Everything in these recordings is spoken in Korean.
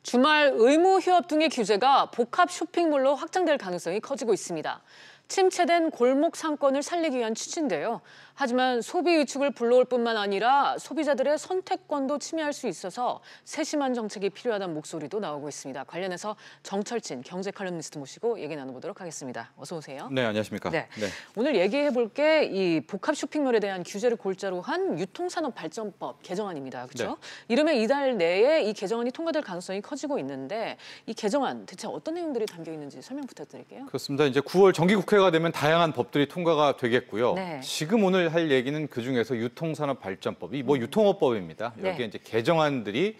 주말 의무 휴업 등의 규제가 복합 쇼핑몰로 확장될 가능성이 커지고 있습니다. 침체된 골목 상권을 살리기 위한 취지인데요. 하지만 소비 위축을 불러올 뿐만 아니라 소비자들의 선택권도 침해할 수 있어서 세심한 정책이 필요하다는 목소리도 나오고 있습니다. 관련해서 정철진 경제 칼럼니스트 모시고 얘기 나눠보도록 하겠습니다. 어서 오세요. 네, 안녕하십니까. 네. 오늘 얘기해볼 게 이 복합 쇼핑몰에 대한 규제를 골자로 한 유통산업발전법 개정안입니다. 그렇죠? 네. 이르면 이달 내에 이 개정안이 통과될 가능성이 커지고 있는데 이 개정안 대체 어떤 내용들이 담겨 있는지 설명 부탁드릴게요. 그렇습니다. 이제 9월 정기국회가 되면 다양한 법들이 통과가 되겠고요. 네. 지금 오늘 할 얘기는 그중에서 유통산업발전법이 유통업법입니다. 여기에 네. 이제 개정안들이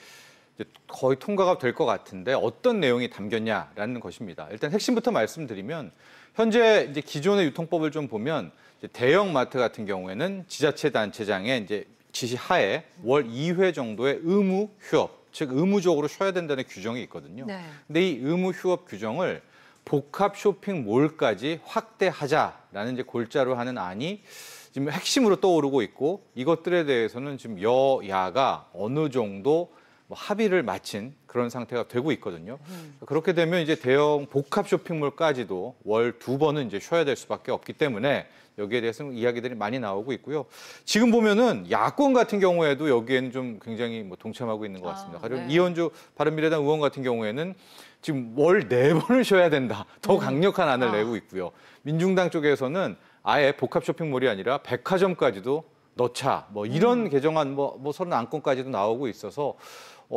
이제 거의 통과가 될 것 같은데 어떤 내용이 담겼냐라는 것입니다. 일단 핵심부터 말씀드리면 현재 이제 기존의 유통법을 좀 보면 이제 대형 마트 같은 경우에는 지자체 단체장의 이제 지시하에 월 2회 정도의 의무 휴업, 즉 의무적으로 쉬어야 된다는 규정이 있거든요. 네. 근데 이 의무 휴업 규정을 복합 쇼핑몰까지 확대하자라는 이제 골자로 하는 안이 지금 핵심으로 떠오르고 있고 이것들에 대해서는 지금 여야가 어느 정도 합의를 마친 그런 상태가 되고 있거든요. 그렇게 되면 이제 대형 복합 쇼핑몰까지도 월 2번은 이제 쉬어야 될 수밖에 없기 때문에 여기에 대해서는 이야기들이 많이 나오고 있고요. 지금 보면은 야권 같은 경우에도 여기에는 좀 굉장히 동참하고 있는 것 같습니다. 가령 네. 이현주 바른미래당 의원 같은 경우에는 지금 월 4번을 쉬어야 된다. 더 강력한 안을 내고 있고요. 민중당 쪽에서는 아예 복합 쇼핑몰이 아니라 백화점까지도 넣자. 이런 개정안 서른 안건까지도 나오고 있어서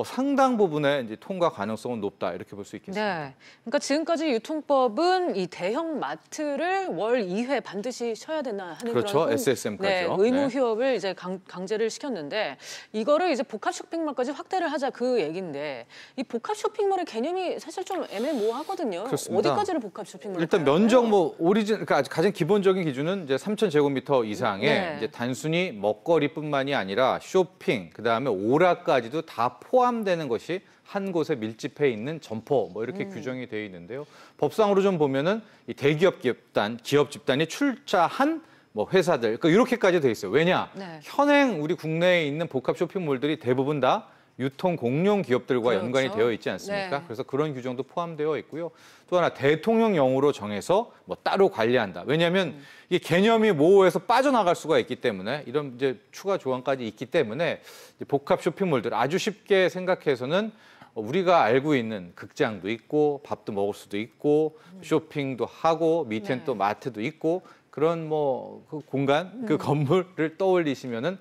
상당 부분의 이제 통과 가능성은 높다 이렇게 볼 수 있겠습니다. 네, 그러니까 지금까지 유통법은 이 대형 마트를 월 2회 반드시 쉬어야 된다 하는 그렇죠. 그런 SSM까지요. 네, 의무 휴업을 이제 강제를 시켰는데 이거를 이제 복합 쇼핑몰까지 확대를 하자 그 얘기인데 이 복합 쇼핑몰의 개념이 사실 좀 애매모호하거든요. 그렇습니다. 어디까지를 복합 쇼핑몰? 일단 면적 그러니까 가장 기본적인 기준은 이제 3,000제곱미터 이상의 네. 이제 단순히 먹거리뿐만이 아니라 쇼핑 그다음에 오락까지도 다 포함되는 것이 한 곳에 밀집해 있는 점포 이렇게 규정이 되어 있는데요. 법상으로 좀 보면은 이 대기업 기업 집단이 출자한 회사들 이렇게까지 돼 있어요. 왜냐? 네. 현행 우리 국내에 있는 복합 쇼핑몰들이 대부분 다 유통 공룡 기업들과 그렇죠. 연관이 되어 있지 않습니까? 네. 그래서 그런 규정도 포함되어 있고요. 또 하나 대통령령으로 정해서 따로 관리한다. 왜냐하면 이 개념이 모호해서 빠져나갈 수가 있기 때문에 이런 이제 추가 조항까지 있기 때문에 이제 복합 쇼핑몰들 아주 쉽게 생각해서는 우리가 알고 있는 극장도 있고 밥도 먹을 수도 있고 쇼핑도 하고 밑에는 네. 또 마트도 있고 그런 그 공간, 그 건물을 떠올리시면은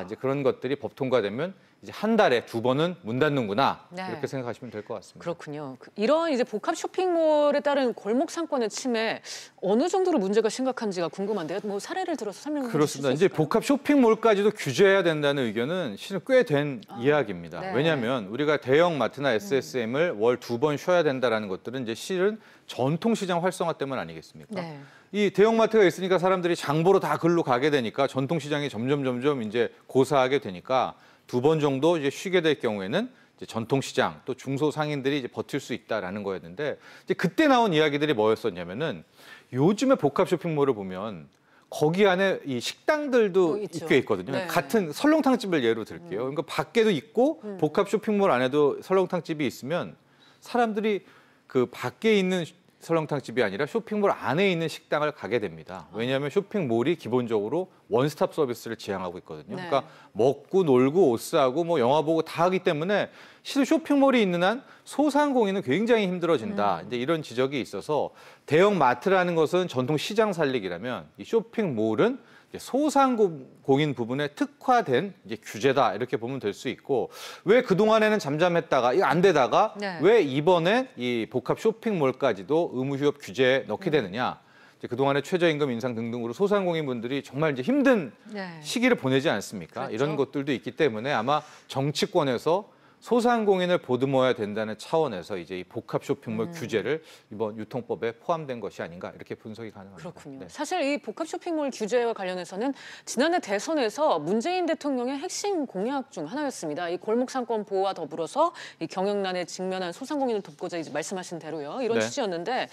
이제 그런 것들이 법 통과되면 이제 한 달에 2번은 문 닫는구나 네. 이렇게 생각하시면 될 것 같습니다. 그렇군요. 이런 이제 복합 쇼핑몰에 따른 골목 상권의 침해 어느 정도로 문제가 심각한지가 궁금한데요. 사례를 들어서 설명해 주실 수 그렇습니다. 있을까요? 이제 복합 쇼핑몰까지도 규제해야 된다는 의견은 실은 꽤 된 이야기입니다. 네. 왜냐하면 우리가 대형 마트나 SSM을 월 2번 쉬어야 된다라는 것들은 이제 실은 전통시장 활성화 때문 아니겠습니까? 네. 이 대형마트가 있으니까 사람들이 장보러 다 글로 가게 되니까 전통시장이 점점 이제 고사하게 되니까 2번 정도 이제 쉬게 될 경우에는 이제 전통시장 또 중소상인들이 이제 버틸 수 있다라는 거였는데 이제 그때 나온 이야기들이 뭐였었냐면은 요즘에 복합 쇼핑몰을 보면 거기 안에 이 식당들도 꽤 있거든요. 네. 같은 설렁탕집을 예로 들게요. 그러니까 밖에도 있고 복합 쇼핑몰 안에도 설렁탕집이 있으면 사람들이 그 밖에 있는 설렁탕집이 아니라 쇼핑몰 안에 있는 식당을 가게 됩니다. 왜냐하면 쇼핑몰이 기본적으로 원스톱 서비스를 지향하고 있거든요. 네. 그러니까 먹고 놀고 옷 사고 영화 보고 다 하기 때문에 실은 쇼핑몰이 있는 한 소상공인은 굉장히 힘들어진다. 이제 이런 지적이 있어서 대형 마트라는 것은 전통 시장 살리기라면 이 쇼핑몰은 소상공인 부분에 특화된 이제 규제다 이렇게 보면 될 수 있고 왜 그동안에는 잠잠했다가 이거 안 되다가 네. 왜 이번에 이 복합 쇼핑몰까지도 의무 휴업 규제에 넣게 되느냐 이제 그동안에 최저임금 인상 등등으로 소상공인 분들이 정말 이제 힘든 네. 시기를 보내지 않습니까? 그렇죠. 이런 것들도 있기 때문에 아마 정치권에서 소상공인을 보듬어야 된다는 차원에서 이제 이 복합 쇼핑몰 규제를 이번 유통법에 포함된 것이 아닌가 이렇게 분석이 가능합니다. 그렇군요. 네. 사실 이 복합 쇼핑몰 규제와 관련해서는 지난해 대선에서 문재인 대통령의 핵심 공약 중 하나였습니다. 이 골목 상권 보호와 더불어서 이 경영난에 직면한 소상공인을 돕고자 이제 말씀하신 대로요. 이런 네. 취지였는데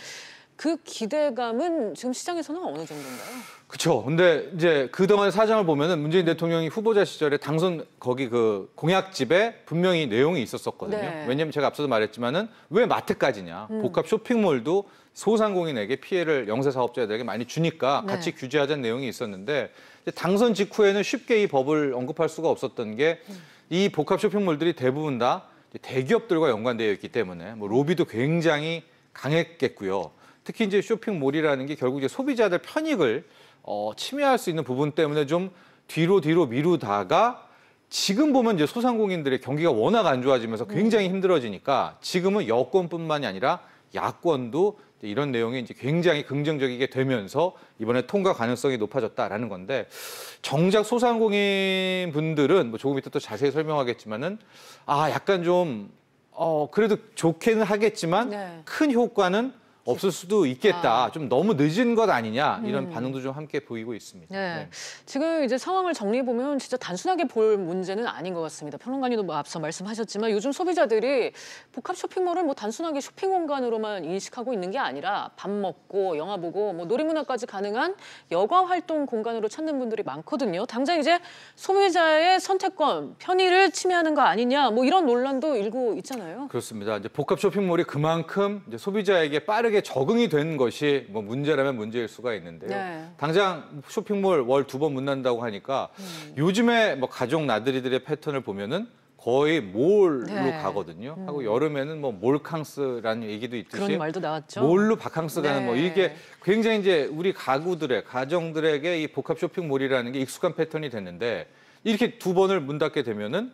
그 기대감은 지금 시장에서는 어느 정도인가요? 그렇죠. 근데 이제 그동안 사정을 보면은 문재인 대통령이 후보자 시절에 당선 거기 그 공약집에 분명히 내용이 있었었거든요. 네. 왜냐하면 제가 앞서도 말했지만은 왜 마트까지냐. 복합 쇼핑몰도 소상공인에게 피해를 영세 사업자들에게 많이 주니까 같이 규제하자는 내용이 있었는데 이제 당선 직후에는 쉽게 이 법을 언급할 수가 없었던 게 이 복합 쇼핑몰들이 대부분 다 대기업들과 연관되어 있기 때문에 뭐 로비도 굉장히 강했겠고요. 특히 이제 쇼핑몰이라는 게 결국 이제 소비자들 편익을 침해할 수 있는 부분 때문에 좀 뒤로 미루다가 지금 보면 이제 소상공인들의 경기가 워낙 안 좋아지면서 굉장히 힘들어지니까 지금은 여권뿐만이 아니라 야권도 이런 내용이 이제 굉장히 긍정적이게 되면서 이번에 통과 가능성이 높아졌다라는 건데 정작 소상공인 분들은 뭐 조금 이따 또 자세히 설명하겠지만은 약간 좀 그래도 좋게는 하겠지만 큰 효과는 없을 수도 있겠다. 좀 너무 늦은 것 아니냐 이런 반응도 좀 함께 보이고 있습니다. 네. 지금 이제 상황을 정리해 보면 진짜 단순하게 볼 문제는 아닌 것 같습니다. 평론가님도 뭐 앞서 말씀하셨지만 요즘 소비자들이 복합 쇼핑몰을 뭐 단순하게 쇼핑 공간으로만 인식하고 있는 게 아니라 밥 먹고 영화 보고 뭐 놀이문화까지 가능한 여가 활동 공간으로 찾는 분들이 많거든요. 당장 이제 소비자의 선택권, 편의를 침해하는 거 아니냐 뭐 이런 논란도 일고 있잖아요. 그렇습니다. 이제 복합 쇼핑몰이 그만큼 이제 소비자에게 빠르게 적응이 된 것이 뭐 문제라면 문제일 수가 있는데요. 당장 쇼핑몰 월 2번 문 닫는다고 하니까 요즘에 뭐 가족 나들이들의 패턴을 보면은 거의 몰로 가거든요. 하고 여름에는 뭐 몰캉스라는 얘기도 있듯이 그런 말도 나왔죠. 몰로 바캉스 가는 뭐 이게 굉장히 이제 우리 가정들에게 이 복합 쇼핑몰이라는 게 익숙한 패턴이 됐는데 이렇게 2번을 문 닫게 되면은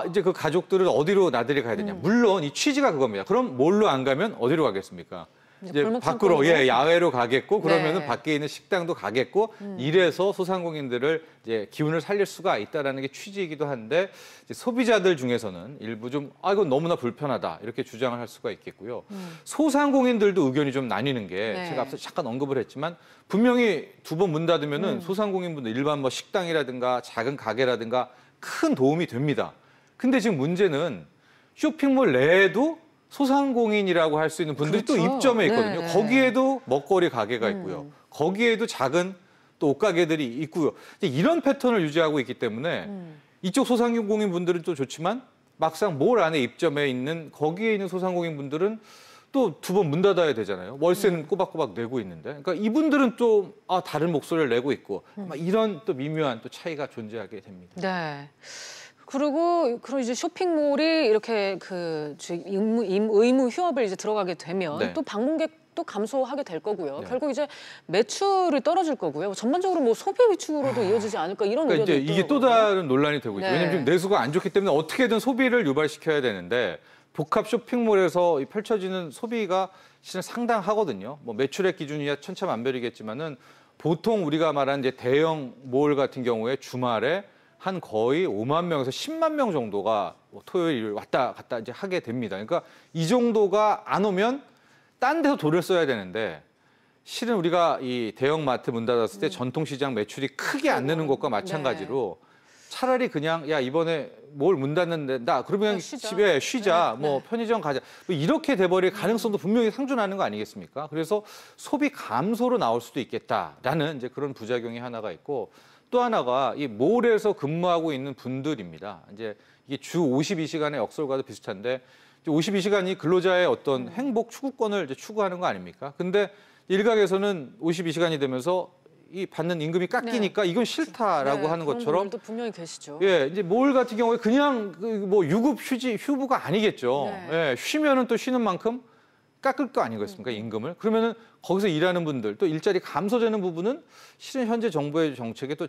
이제 그 가족들은 어디로 나들이 가야 되냐. 물론 이 취지가 그겁니다. 그럼 몰로 안 가면 어디로 가겠습니까? 이제 밖으로 야외로 가겠고 그러면은 밖에 있는 식당도 가겠고 이래서 소상공인들을 이제 기운을 살릴 수가 있다라는 게 취지이기도 한데 이제 소비자들 중에서는 일부 좀 이건 너무나 불편하다 이렇게 주장을 할 수가 있겠고요. 소상공인들도 의견이 좀 나뉘는 게 제가 앞서 잠깐 언급을 했지만 분명히 2번 문 닫으면은 소상공인분들 일반 뭐 식당이라든가 작은 가게라든가 큰 도움이 됩니다. 근데 지금 문제는 쇼핑몰 내에도 소상공인이라고 할 수 있는 분들이 또 입점해 있거든요. 거기에도 먹거리 가게가 있고요. 거기에도 작은 또 옷가게들이 있고요. 이런 패턴을 유지하고 있기 때문에 이쪽 소상공인 분들은 또 좋지만 막상 몰 안에 입점해 있는 거기에 있는 소상공인 분들은 또 2번 문 닫아야 되잖아요. 월세는 꼬박꼬박 내고 있는데. 그러니까 이분들은 또 다른 목소리를 내고 있고 이런 또 미묘한 또 차이가 존재하게 됩니다. 네. 그리고 그런 이제 쇼핑몰이 이렇게 그 의무 휴업을 이제 들어가게 되면 또 방문객도 감소하게 될 거고요. 결국 이제 매출이 떨어질 거고요. 전반적으로 뭐 소비 위축으로도 이어지지 않을까 이런 우려도 있더라고요. 이게 또 다른 논란이 되고 있죠. 왜냐하면 지금 내수가 안 좋기 때문에 어떻게든 소비를 유발시켜야 되는데 복합 쇼핑몰에서 펼쳐지는 소비가 실은 상당하거든요. 뭐 매출액 기준이야 천차만별이겠지만은 보통 우리가 말하는 이제 대형 몰 같은 경우에 주말에 한 거의 5만 명에서 10만 명 정도가 토요일 왔다 갔다 이제 하게 됩니다. 그러니까 이 정도가 안 오면 딴 데서 돈을 써야 되는데 실은 우리가 이 대형 마트 문 닫았을 때 전통시장 매출이 크게 안 느는 것과 마찬가지로 차라리 그냥 이번에 뭘 문 닫는다 그러면 집에 쉬자 뭐 편의점 가자 뭐 이렇게 돼버릴 가능성도 분명히 상존하는 거 아니겠습니까? 그래서 소비 감소로 나올 수도 있겠다라는 이제 그런 부작용이 하나가 있고 또 하나가 이 몰에서 근무하고 있는 분들입니다. 이제 이게 주 52시간의 역설과도 비슷한데 52시간이 근로자의 어떤 행복 추구권을 이제 추구하는 거 아닙니까? 근데 일각에서는 52시간이 되면서 이 받는 임금이 깎이니까 이건 싫다라고 하는 것처럼 분들도 분명히 계시죠. 이제 몰 같은 경우에 그냥 뭐 유급 휴부가 아니겠죠. 쉬면은 또 쉬는 만큼 깎을 거 아니겠습니까? 임금을. 그러면은 거기서 일하는 분들 또 일자리 감소되는 부분은 실은 현재 정부의 정책에 또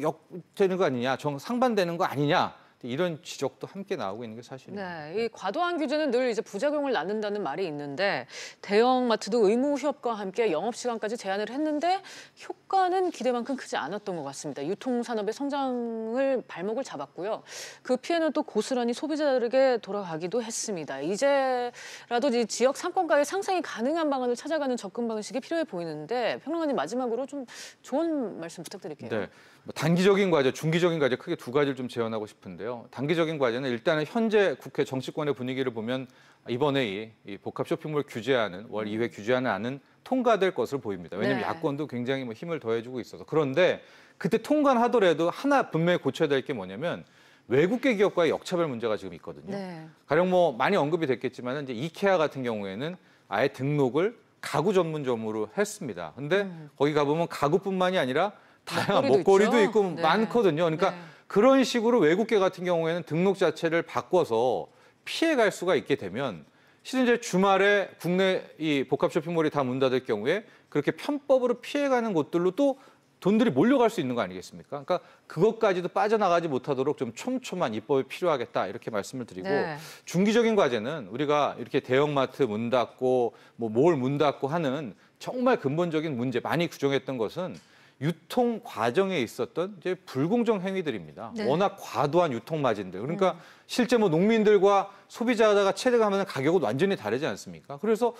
역되는 거 아니냐, 상반되는 거 아니냐. 이런 지적도 함께 나오고 있는 게 사실입니다. 이 과도한 규제는 늘 이제 부작용을 낳는다는 말이 있는데 대형마트도 의무 휴업과 함께 영업시간까지 제한을 했는데 효과는 기대만큼 크지 않았던 것 같습니다. 유통산업의 성장을 발목을 잡았고요. 그 피해는 또 고스란히 소비자들에게 돌아가기도 했습니다. 이제라도 이 지역 상권가의 상생이 가능한 방안을 찾아가는 접근 방식이 필요해 보이는데 평론가님 마지막으로 좀 좋은 말씀 부탁드릴게요. 뭐 단기적인 과제, 중기적인 과제 크게 두 가지를 좀 제안하고 싶은데요. 있는데요. 단기적인 과제는 일단은 현재 국회 정치권의 분위기를 보면 이번에 이 복합 쇼핑몰 규제안은 월 2회 규제안은 안은 통과될 것으로 보입니다. 왜냐하면 네. 야권도 굉장히 힘을 더해주고 있어서. 그런데 그때 통과하더라도 하나 분명히 고쳐야 될 게 뭐냐면 외국계 기업과의 역차별 문제가 지금 있거든요. 네. 가령 뭐 많이 언급이 됐겠지만 이제 이케아 같은 경우에는 아예 등록을 가구 전문점으로 했습니다. 근데 거기 가보면 가구뿐만이 아니라 다양한 먹거리도 있고 네. 많거든요. 그러니까 네. 그런 식으로 외국계 같은 경우에는 등록 자체를 바꿔서 피해갈 수가 있게 되면 실은 이제 주말에 국내 이 복합 쇼핑몰이 다 문 닫을 경우에 그렇게 편법으로 피해가는 곳들로 또 돈들이 몰려갈 수 있는 거 아니겠습니까? 그러니까 그것까지도 빠져나가지 못하도록 좀 촘촘한 입법이 필요하겠다 이렇게 말씀을 드리고 네. 중기적인 과제는 우리가 이렇게 대형마트 문 닫고 뭐 몰 문 닫고 하는 정말 근본적인 문제 많이 규정했던 것은 유통 과정에 있었던 이제 불공정 행위들입니다. 네. 워낙 과도한 유통 마진들. 그러니까 실제 뭐 농민들과 소비자가 체득하면 가격은 완전히 다르지 않습니까? 그래서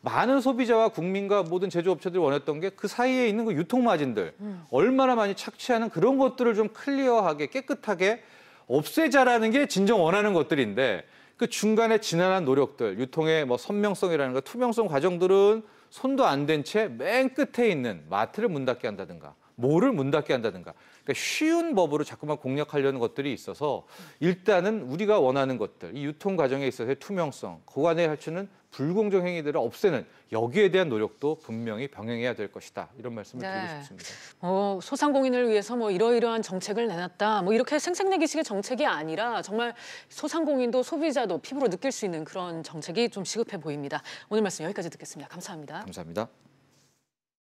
많은 소비자와 국민과 모든 제조업체들이 원했던 게 그 사이에 있는 그 유통 마진들 얼마나 많이 착취하는 그런 것들을 좀 클리어하게 깨끗하게 없애자라는 게 진정 원하는 것들인데 그 중간에 지난한 노력들 유통의 뭐 선명성이라는 거 투명성 과정들은 손도 안 댄 채 맨 끝에 있는 마트를 문 닫게 한다든가 몰을 문 닫게 한다든가 그러니까 쉬운 법으로 자꾸만 공략하려는 것들이 있어서 일단은 우리가 원하는 것들 이 유통 과정에 있어서의 투명성 그 안에 할수는 불공정 행위들을 없애는 여기에 대한 노력도 분명히 병행해야 될 것이다. 이런 말씀을 네. 드리고 싶습니다. 소상공인을 위해서 뭐 이러이러한 정책을 내놨다. 뭐 이렇게 생색내기식의 정책이 아니라 정말 소상공인도 소비자도 피부로 느낄 수 있는 그런 정책이 좀 시급해 보입니다. 오늘 말씀 여기까지 듣겠습니다. 감사합니다. 감사합니다.